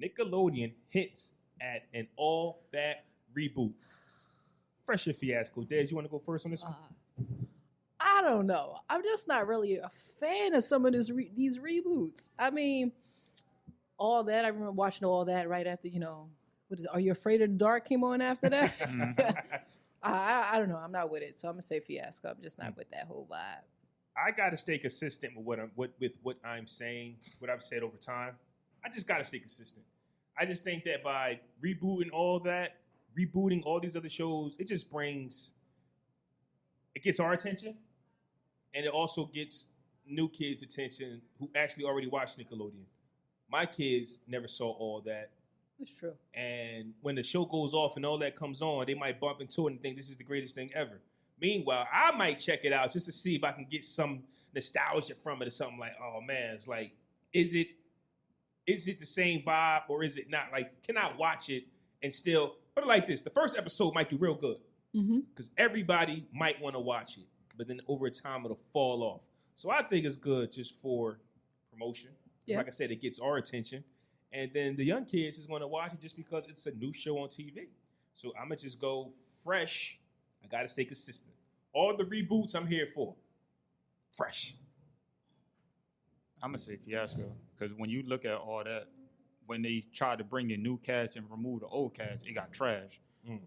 Nickelodeon hints at an all that reboot. Fresh or fiasco. Dez, you want to go first on this one? I don't know. I'm just not really a fan of some of these reboots. I mean, all that. I remember watching all that right after, Are You Afraid of the Dark came on after that? I don't know. I'm not with it. So I'm going to say fiasco. I'm just not with that whole vibe. I got to stay consistent with what I'm saying, what I've said over time. I just got to stay consistent. I just think that by rebooting all these other shows, it gets our attention, and it also gets new kids' attention who actually already watch Nickelodeon. My kids never saw all that. It's true. And when the show goes off and all that comes on, they might bump into it and think this is the greatest thing ever. Meanwhile, I might check it out just to see if I can get some nostalgia from it or something like, oh man, it's like, is it the same vibe or is it not? Like, can I watch it and still put it like this? The first episode might do real good because everybody might want to watch it, but then over time it'll fall off. So I think it's good just for promotion. Yeah. Like I said, it gets our attention. And then the young kids just want to watch it just because it's a new show on TV. So I'm going to just go fresh. I got to stay consistent. All the reboots I'm here for. Fresh. I'm going to say fiasco. Because when you look at all that, when they tried to bring in new cast and remove the old cast, it got trash.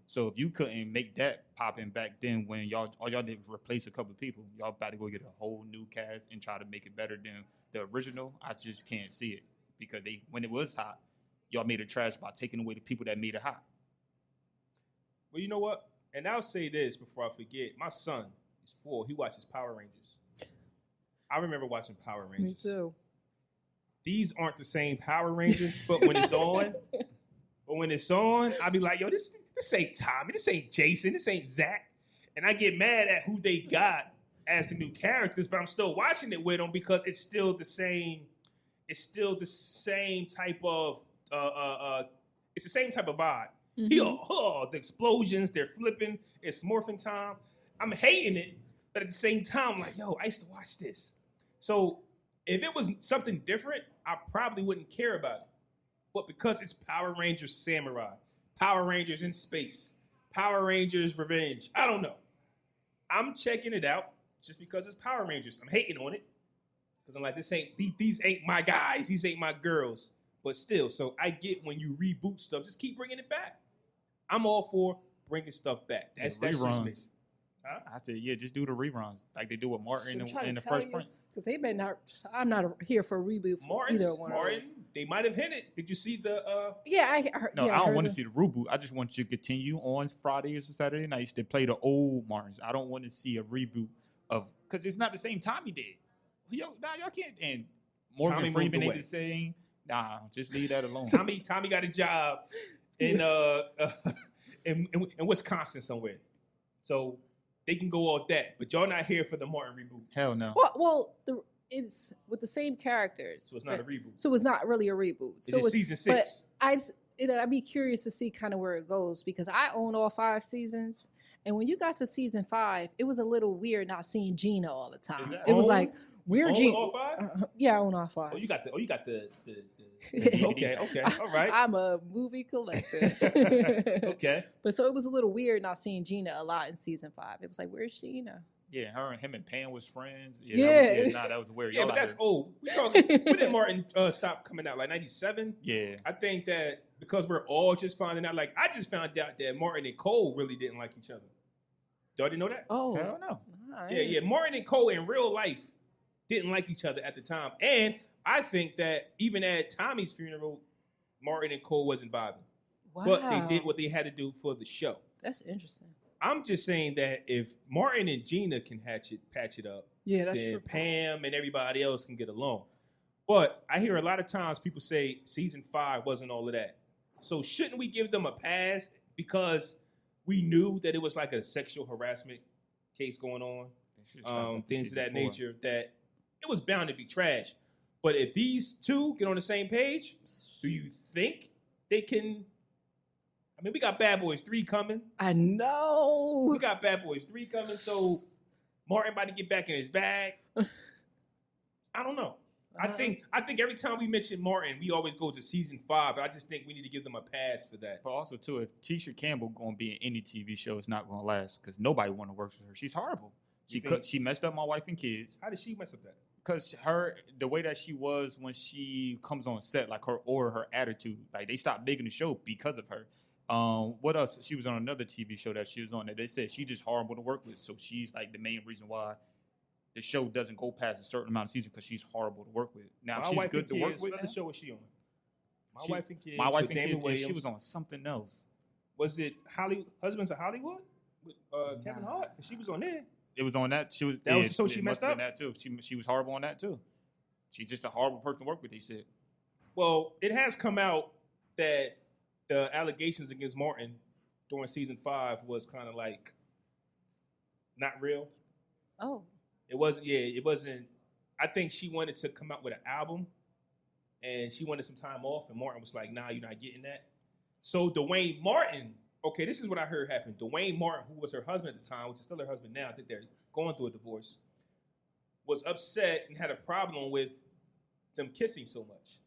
So if you couldn't make that popping back then when all y'all did was replace a couple of people, y'all about to go get a whole new cast and try to make it better than the original, I just can't see it. Because when it was hot, y'all made it trash by taking away the people that made it hot. Well, you know what? And I'll say this before I forget. My son is 4. He watches Power Rangers. I remember watching Power Rangers. Me too. These aren't the same Power Rangers, but when it's on, I'll be like, yo, this ain't Tommy, this ain't Jason, this ain't Zach. And I get mad at who they got as the new characters, but I'm still watching it with them because it's still the same. It's still the same type of it's the same type of vibe. The explosions, they're flipping, it's morphin' time. I'm hating it, but at the same time, I'm like, yo, I used to watch this. So if it was something different, I probably wouldn't care about it. But because it's Power Rangers Samurai, Power Rangers in Space, Power Rangers Revenge, I don't know. I'm checking it out just because it's Power Rangers. I'm hating on it. Because I'm like, these ain't my guys. These ain't my girls. But still, so I get when you reboot stuff, just keep bringing it back. I'm all for bringing stuff back. That's just me. Huh? I said, yeah, just do the reruns like they do with Martin in the Fresh Prince. Because they may not. I'm not here for a reboot for either one of those. They might have hit it. Did you see the? Yeah, I heard. No, I don't want to see the reboot. I just want you to continue on Fridays or Saturday nights to play the old Martins. I don't want to see a reboot because it's not the same Tommy did. Y'all can't. And Morgan Freeman ain't the same. Nah, just leave that alone. Tommy got a job in Wisconsin somewhere, so they can go all that. But y'all not here for the Martin reboot. Hell no. Well, it's with the same characters, so it's not a reboot. So it's not really a reboot. So it's season 6. But I'd be curious to see kind of where it goes because I own all 5 seasons. And when you got to season 5, it was a little weird not seeing Gina all the time. It was like weird. Gina. All 5? Yeah, I own all 5. Oh, you got the okay, all right. I'm a movie collector. Okay. But so it was a little weird not seeing Gina a lot in season 5. It was like, where's Gina? Yeah, him and Pam was friends. Yeah. That was weird. Yeah, but that's old. When did Martin stop coming out? Like 97? Yeah. I think that because we're all just finding out, like I just found out that Martin and Cole really didn't like each other. Y'all didn't know that? Oh. I don't know. Yeah. Martin and Cole in real life didn't like each other at the time. And I think that even at Tommy's funeral, Martin and Cole wasn't vibing. Wow. But they did what they had to do for the show. That's interesting. I'm just saying that if Martin and Gina can patch it up, then true. Pam and everybody else can get along. But I hear a lot of times people say season 5 wasn't all of that. So shouldn't we give them a pass because we knew that it was like a sexual harassment case going on, things of that nature, that it was bound to be trash. But if these two get on the same page, do you think they can? I mean, we got Bad Boys 3 coming. I know. We got Bad Boys 3 coming, so Martin about to get back in his bag. I don't know. I think every time we mention Martin, we always go to season 5, but I just think we need to give them a pass for that. But also too, if Tisha Campbell going to be in any TV show, it's not going to last because nobody want to work with her. She's horrible. She messed up My Wife and Kids. How did she mess up that? Because the way that she was when she comes on set, like her attitude, like they stopped making the show because of her. What else? She was on another TV show that she was on that they said she's just horrible to work with. So she's like the main reason why the show doesn't go past a certain amount of seasons because she's horrible to work with. Now she's good to work with. What other show was she on? My Wife and Kids. My Wife and Kids. And she was on something else. Was it Husbands of Hollywood with Kevin Hart? She was on there. It was on that. She was. That was the show she messed up. That too. She was horrible on that too. She's just a horrible person to work with. They said. Well, it has come out that the allegations against Martin during season 5 was kind of like not real. Oh. It wasn't. Yeah, it wasn't. I think she wanted to come out with an album, and she wanted some time off, and Martin was like, "Nah, you're not getting that." So Dwayne Martin. Okay, this is what I heard happen. Dwayne Martin, who was her husband at the time, which is still her husband now, I think they're going through a divorce, was upset and had a problem with them kissing so much.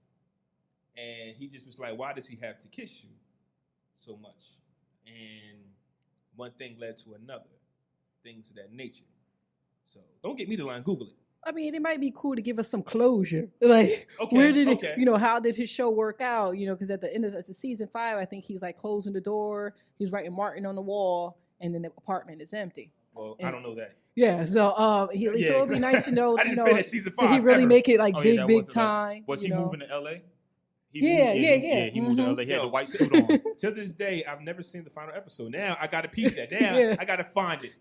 And he just was like, why does he have to kiss you so much? And one thing led to another, things of that nature. So don't get me to line, Google it. I mean, it might be cool to give us some closure. Like, where did it, how did his show work out? Because at the end of the season 5, I think he's like closing the door. He's writing Martin on the wall, and then the apartment is empty. Well, I don't know that. Yeah, so so it would be nice to know, season 5 did he really make it like big was time? Was he moving to LA? Yeah. He moved to LA. He had the white suit on. To this day, I've never seen the final episode. Now I got to peep that. Now I got to find it.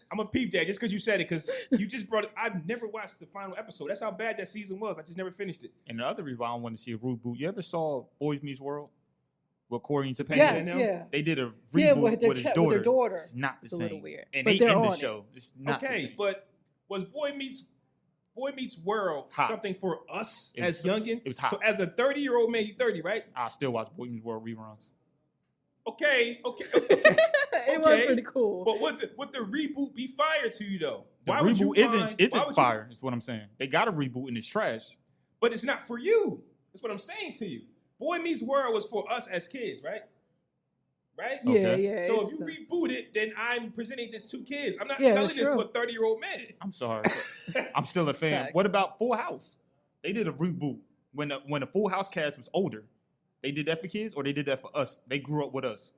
I'm going to peep that just because you said it, because you just brought it. I've never watched the final episode. That's how bad that season was. I just never finished it. And the other reason why I want to see a reboot, you ever saw Boys Meets World? With Corey and Topanga? Yes, yeah. They did a reboot with his daughter. With their daughter. It's not the same. A little weird. And they end the show. It's not the same. But was Boy Meets World something for us as youngin'? It was hot. So as a 30-year-old man, you're 30, right? I still watch Boy Meets World reruns. Okay. It was pretty cool. But would the reboot be fire to you though? The reboot isn't fire, is what I'm saying. They got a reboot and it's trash. But it's not for you. That's what I'm saying to you. Boy Meets World was for us as kids, right? Right? Yeah. So if you reboot it, then I'm presenting this to kids. I'm not selling this to a 30-year-old man. I'm sorry. I'm still a fan. What about Full House? They did a reboot when the Full House cast was older. They did that for kids, or they did that for us? They grew up with us.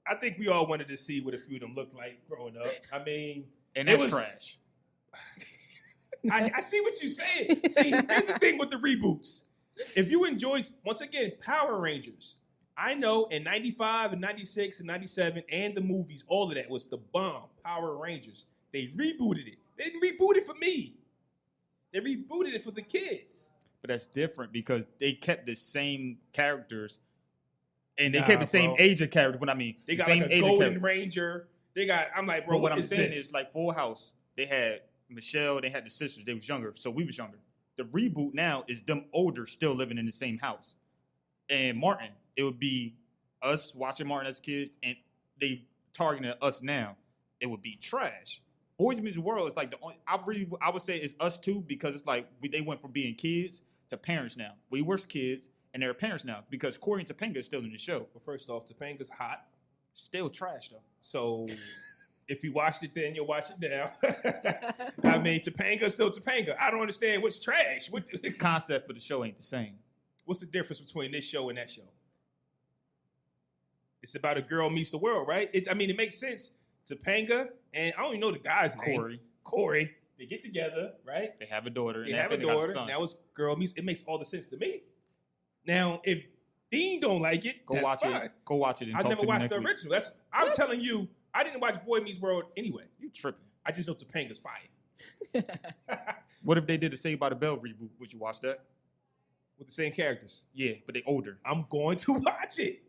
I think we all wanted to see what a few of them looked like growing up. I mean, and that's trash. I see what you're saying. See, here's the thing with the reboots. If you enjoy, once again, Power Rangers, I know in 95 and 96 and 97 and the movies, all of that was the bomb. Power Rangers. They rebooted it. They didn't reboot it for me. They rebooted it for the kids. But that's different because they kept the same characters and they kept the same age of characters. What I mean, they got like a Golden Ranger. They got, I'm like, bro, what I'm saying is like Full House. They had Michelle, they had the sisters. They was younger, so we was younger. The reboot now is them older still living in the same house. And Martin, it would be us watching Martin as kids, and they targeting us now. It would be trash. Boys Meets World is like the only. I would say it's us too, because it's like they went from being kids to parents now. We were kids and they're parents now because Corey and Topanga is still in the show. But first off, Topanga's hot. Still trash though. So if you watched it then, you'll watch it now. I mean, Topanga's still Topanga. I don't understand what's trash. The concept of the show ain't the same. What's the difference between this show and that show? It's about a girl meets the world, right? It makes sense. Topanga and I don't even know the guy's name. Corey. They get together, right? They have a daughter. They have a daughter. Now it's girl meets. It makes all the sense to me. Now, if Dean don't like it, go watch it. Go watch it. I've never watched the original. I'm telling you, I didn't watch Boy Meets World anyway. You tripping? I just know Topanga's fire. What if they did the Saved by the Bell reboot? Would you watch that? With the same characters? Yeah, but they older. I'm going to watch it.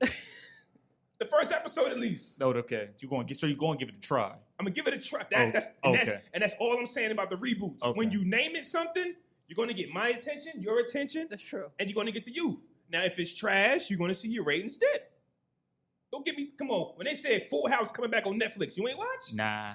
The first episode, at least. No, okay. You're going to give it a try. I'm gonna give it a try. That's all I'm saying about the reboots. Okay. When you name it something, you're gonna get my attention, your attention. That's true. And you're gonna get the youth. Now, if it's trash, you're gonna see your ratings dip. Don't give me. Come on. When they said Full House coming back on Netflix, you ain't watch? Nah.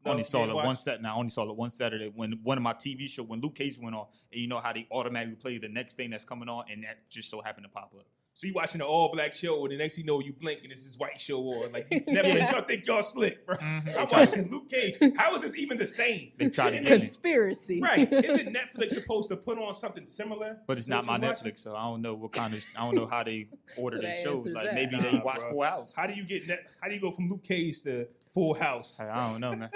I only saw you it watch? one set. Now I only saw it one Saturday when one of my TV show when Luke Cage went on, and you know how they automatically play the next thing that's coming on, and that just so happened to pop up. So you watching an all black show, and the next thing you know, you blink and it's this white show on. Like Netflix, y'all think y'all slick, bro. I'm watching Luke Cage. How is this even the same? They try to get it, Conspiracy. Right? Isn't Netflix supposed to put on something similar? but it's to not what my you watching? Netflix, so I don't know what kind of I don't know how they order So their that shows. answers Like that. maybe Nah, they watch bro. Full House. How do you go from Luke Cage to Full House? I don't know, man.